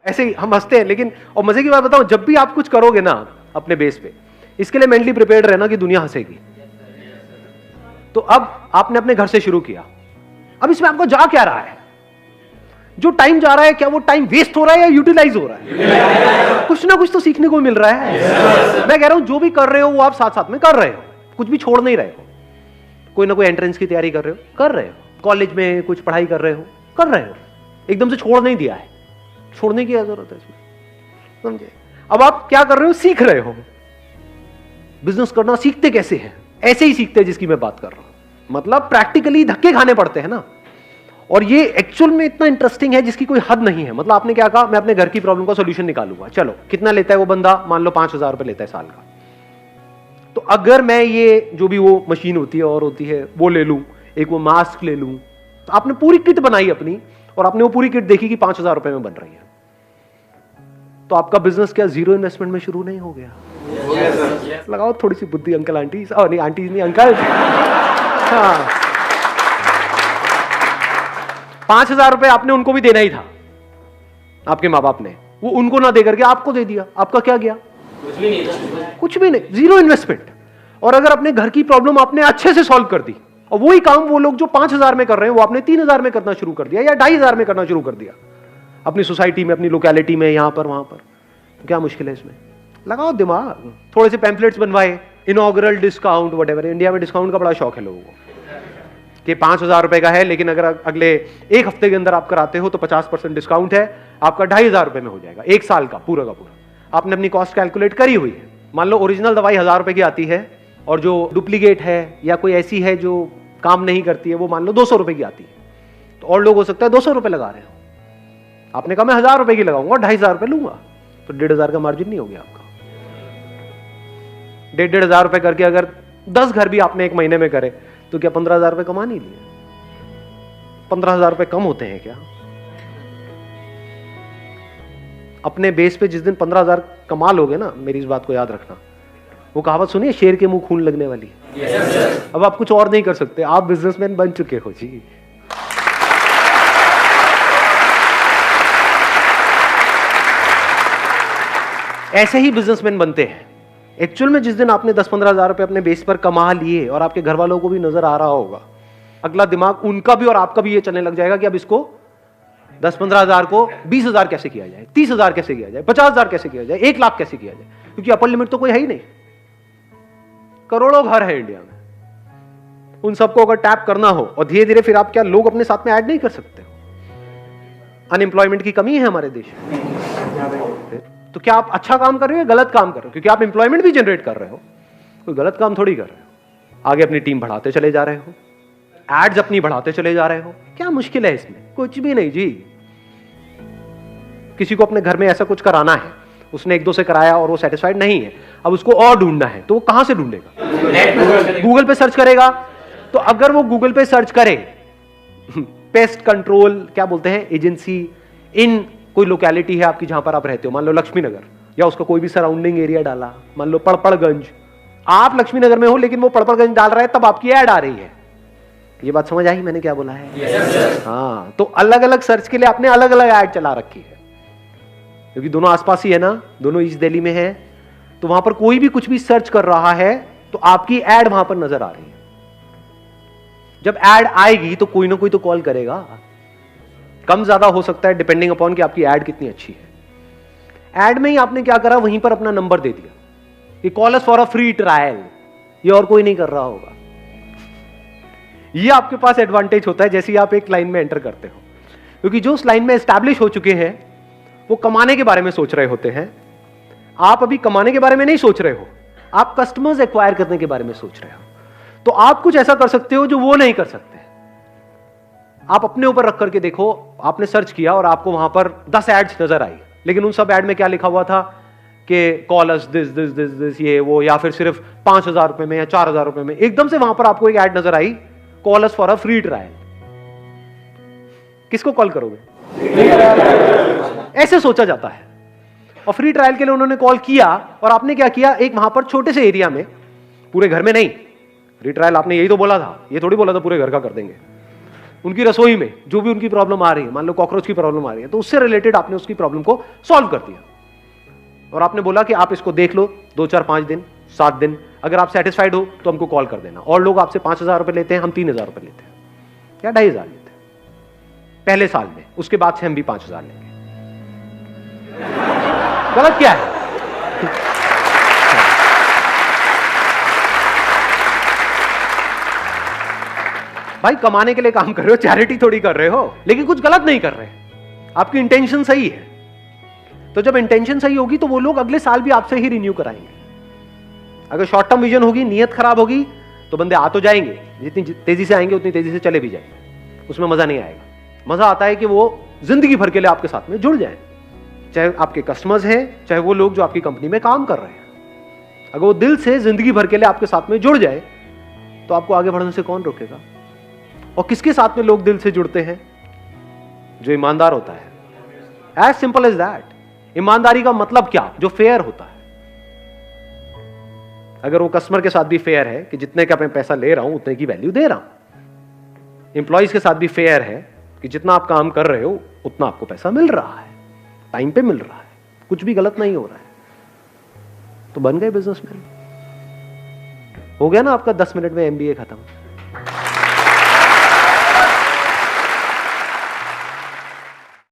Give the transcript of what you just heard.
ऐसे ही हम हंसते हैं, लेकिन और मजे की बात बताऊं, जब भी आप कुछ करोगे ना अपने बेस पे, इसके लिए मेंटली प्रिपेयर्ड रहना कि दुनिया हंसेगी। तो अब आपने अपने घर से शुरू किया, अब इसमें आपको जा क्या रहा है? जो टाइम जा रहा है, क्या वो टाइम वेस्ट हो रहा है या यूटिलाइज हो रहा है? कुछ ना कुछ तो सीखने को मिल रहा है। मैं कह रहा हूं जो भी कर रहे हो वो आप साथ साथ में कर रहे हो, कुछ भी छोड़ नहीं रहे हो। कोई ना कोई एंट्रेंस की तैयारी कर रहे हो, कर रहे हो, कॉलेज में कुछ पढ़ाई कर रहे हो, कर रहे हो, एकदम से छोड़ नहीं दिया है, छोड़ने की जरूरत है इसमें, समझे? अब आप क्या कर रहे हो? सीख रहे हो। बिजनेस करना सीखते कैसे हैं? ऐसे ही सीखते हैं जिसकी मैं बात कर रहा हूं, मतलब प्रैक्टिकली धक्के खाने पड़ते हैं ना। और ये एक्चुअल में इतना इंटरेस्टिंग है जिसकी कोई हद नहीं है। मतलब आपने क्या कहा, मैं अपने घर की प्रॉब्लम का सॉल्यूशन निकालूंगा। चलो, कितना लेता है वो बंदा? मान लो 5,000 रुपए लेता है साल का। तो अगर मैं ये जो भी वो मशीन होती है और होती है वो ले लूं, एक वो मास्क ले लूं, तो आपने पूरी किट बनाई अपनी, और आपने वो पूरी किट देखी कि 5,000 रुपए में बन रही है, तो आपका बिजनेस क्या जीरो इन्वेस्टमेंट में शुरू नहीं हो गया? लगाओ थोड़ी सी बुद्धि अंकल आंटी, नहीं आंटी नहीं अंकल। हाँ, 5,000 रुपए आपने उनको भी देना ही था, आपके माँ बाप ने, वो उनको ना दे करके आपको दे दिया, आपका क्या गया? कुछ भी नहीं था, कुछ भी नहीं, जीरो इन्वेस्टमेंट। और अगर अपने घर की प्रॉब्लम आपने अच्छे से सॉल्व कर दी, और वही काम वो लोग जो 5,000 में कर रहे हैं वो आपने 3,000 में करना शुरू कर दिया या 2,500 में करना शुरू कर दिया, अपनी सोसाइटी में, अपनी लोकेलिटी में, यहां पर वहां पर, तो क्या मुश्किल है इसमें? लगाओ दिमाग। थोड़े से पैम्पलेट्स बनवाए, इनॉग्रल डिस्काउंट वटेवर। इंडिया में डिस्काउंट का बड़ा शौक है लोगों को कि 5,000 रुपए का है, लेकिन अगर अगले एक हफ्ते के अंदर आप कराते हो तो 50% डिस्काउंट है, आपका 2,500 रुपए में हो जाएगा, एक साल का पूरा का पूरा। आपने अपनी कॉस्ट कैलकुलेट करी हुई है। मान लो ओरिजिनल दवाई 1,000 रुपए की आती है, और जो डुप्लीकेट है या कोई ऐसी है जो काम नहीं करती है वो मान लो 200 रुपए की आती है। तो और लोग हो सकता है 200 रुपए लगा रहे हो, आपने कहा मैं 1,000 रुपए की लगाऊंगा, 2,500 रुपए लूंगा, तो 1,500 का मार्जिन नहीं हो गया आपका? 1,500 रुपए करके अगर 10 घर भी आपने एक महीने में करे तो क्या 15,000 रुपए कमा नहीं लिए? 15,000 रुपए कम होते हैं क्या? अपने बेस पे जिस दिन 15,000 कमा लोगे ना, मेरी इस बात को याद रखना, वो कहावत सुनिए, शेर के मुंह खून लगने वाली। अब आप कुछ और नहीं कर सकते, आप बिजनेसमैन बन चुके हो जी। ऐसे ही बिजनेसमैन बनते हैं। एक्चुअल में जिस दिन आपने 10-15,000 रुपए अपने बेस पर कमा लिए और आपके घर वालों को भी नजर आ रहा होगा, अगला दिमाग उनका भी और आपका भी ये चलने लग जाएगा कि अब इसको 10-15,000 को 20,000 कैसे किया जाए, 30,000 कैसे किया जाए, 50,000 कैसे किया जाए, 1,00,000 कैसे किया जाए, क्योंकि अपर लिमिट तो कोई है ही नहीं। करोड़ों घर है इंडिया में, उन सबको अगर टैप करना हो, और धीरे धीरे फिर आप क्या लोग अपने साथ में ऐड नहीं कर सकते हो? अनएम्प्लॉयमेंट की कमी है हमारे देश में। तो क्या आप अच्छा काम कर रहे हो या गलत काम कर रहे हो? क्योंकि आप एम्प्लॉयमेंट भी जनरेट कर रहे हो, कोई गलत काम थोड़ी कर रहे हो। आगे अपनी टीम बढ़ाते चले जा रहे हो, एड्स अपनी बढ़ाते चले जा रहे हो, क्या मुश्किल है इसमें? कुछ भी नहीं जी। किसी को अपने घर में ऐसा कुछ कराना है, उसने 1-2 से कराया और वो सेटिस्फाइड नहीं है, अब उसको और ढूंढना है, तो वो कहां से ढूंढेगा? गूगल पे सर्च करेगा। तो अगर वो गूगल पे सर्च करे पेस्ट कंट्रोल क्या बोलते हैं एजेंसी इन कोई लोकेलिटी है आपकी जहां पर आप रहते हो, मान लो लक्ष्मी नगर, या उसका कोई भी सराउंडिंग एरिया डाला, मान लो पड़पड़गंज, आप लक्ष्मी नगर में हो लेकिन वो पड़पड़गंज डाल रहा है, तब आपकी ऐड आ रही है। ये बात समझ आई मैंने क्या बोला है? हाँ, तो अलग अलग सर्च के लिए आपने अलग अलग ऐड चला रखी है, क्योंकि दोनों आसपास ही है ना, दोनों ईस्ट दिल्ली में है, तो वहां पर कोई भी कुछ भी सर्च कर रहा है तो आपकी ऐड वहां पर नजर आ रही है। जब ऐड आएगी तो कोई ना कोई तो कॉल करेगा, कम ज्यादा हो सकता है डिपेंडिंग अपॉन कि आपकी ऐड कितनी अच्छी है। ऐड में ही आपने क्या करा, वहीं पर अपना नंबर दे दिया कि call us for a free trial, ये और कोई नहीं कर रहा होगा। ये आपके पास एडवांटेज होता है जैसे ही आप एक लाइन में एंटर करते हो, क्योंकि जो उस लाइन में एस्टैब्लिश हो चुके हैं वो कमाने के बारे में सोच रहे होते हैं। आप अभी कमाने के बारे में नहीं सोच रहे हो, आप कस्टमर्स एक्वायर करने के बारे में सोच रहे हो। तो आप कुछ ऐसा कर सकते हो जो वो नहीं कर सकते। आप अपने ऊपर रख करके देखो, आपने सर्च किया और आपको वहां पर 10 एड्स नजर आई, लेकिन उन सब एड में क्या लिखा हुआ था कि call us this this this this ये वो, या फिर सिर्फ 5,000 रुपए में या 4,000 रुपए में। एकदम से वहां पर आपको एक ऐड नजर आई, call us for a free trial. किसको कॉल करोगे? ऐसे सोचा जाता है। और फ्री ट्रायल के लिए उन्होंने कॉल किया और आपने क्या किया, एक वहां पर छोटे से एरिया में, पूरे घर में नहीं, फ्री ट्रायल आपने यही तो बोला था, ये थोड़ी बोला था पूरे घर का कर देंगे। उनकी रसोई में जो भी उनकी प्रॉब्लम आ रही है, मान लो कॉकरोच की प्रॉब्लम आ रही है, तो उससे रिलेटेड आपने उसकी प्रॉब्लम को सॉल्व कर दिया और आपने बोला कि आप इसको देख लो 2 4 5 दिन 7 दिन, अगर आप सेटिस्फाइड हो तो हमको कॉल कर देना। और लोग आपसे 5,000 रुपए लेते हैं, हम 3,000 रुपए लेते हैं या 2,500 लेते हैं पहले साल में, उसके बाद से हम भी 5,000 लेंगे। गलत क्या है? भाई कमाने के लिए काम कर रहे हो, चैरिटी थोड़ी कर रहे हो, लेकिन कुछ गलत नहीं कर रहे, आपकी इंटेंशन सही है। तो जब इंटेंशन सही होगी तो वो लोग अगले साल भी आपसे ही रिन्यू कराएंगे। अगर शॉर्ट टर्म विजन होगी, नियत खराब होगी, तो बंदे आ तो जाएंगे, जितनी तेजी से आएंगे उतनी तेजी से चले भी जाएंगे, उसमें मजा नहीं आएगा। मजा आता है कि वो जिंदगी भर के लिए आपके साथ में जुड़ जाए, चाहे आपके कस्टमर्स हैं, चाहे वो लोग जो आपकी कंपनी में काम कर रहे हैं। अगर वो दिल से जिंदगी भर के लिए आपके साथ में जुड़ जाए तो आपको आगे बढ़ने से कौन रोकेगा? और किसके साथ में लोग दिल से जुड़ते हैं? जो ईमानदार होता है। As simple as that. ईमानदारी का मतलब क्या? जो फेयर होता है। अगर वो कस्टमर के साथ भी फेयर है कि जितने का मैं पैसा ले रहा हूं उतने की वैल्यू दे रहा हूं, एम्प्लॉइज के साथ भी फेयर है कि जितना आप काम कर रहे हो उतना आपको पैसा मिल रहा है, टाइम पे मिल रहा है, कुछ भी गलत नहीं हो रहा है, तो बन गए बिजनेसमैन। हो गया ना आपका 10 मिनट में MBA खत्म।